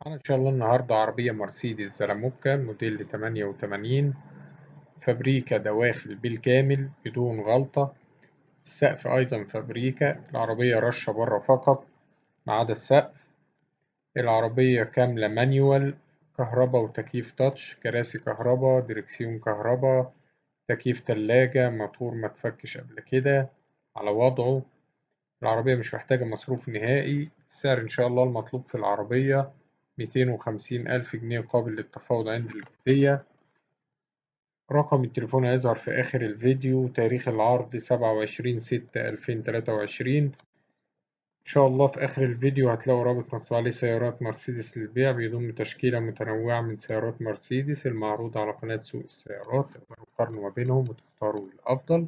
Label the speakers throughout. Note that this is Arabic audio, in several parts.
Speaker 1: معانا إن شاء الله النهاردة عربية مرسيدس زلموكا موديل 88، فابريكا دواخل بالكامل بدون غلطة. السقف أيضا فابريكا، العربية رشة بره فقط ما عدا السقف. العربية كاملة مانيوال، كهربا وتكييف تاتش، كراسي كهربا، دركسيون كهربا، تكييف تلاجة، موتور متفكش قبل كده على وضعه. العربية مش محتاجة مصروف نهائي. السعر إن شاء الله المطلوب في العربية 250,000 جنيه قابل للتفاوض عند الجدية. رقم التليفون هيظهر في آخر الفيديو. تاريخ العرض 27/6/2023. إن شاء الله في آخر الفيديو هتلاقوا رابط مكتوب عليه سيارات مرسيدس للبيع، بيضم تشكيلة متنوعة من سيارات مرسيدس المعروضة على قناة سوق السيارات. تقدروا تقارنوا ما بينهم وتختاروا الأفضل.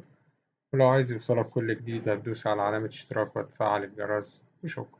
Speaker 1: ولو عايز يوصلك كل جديد هتدوس على علامة اشتراك وتفعل الجرس وشكرا.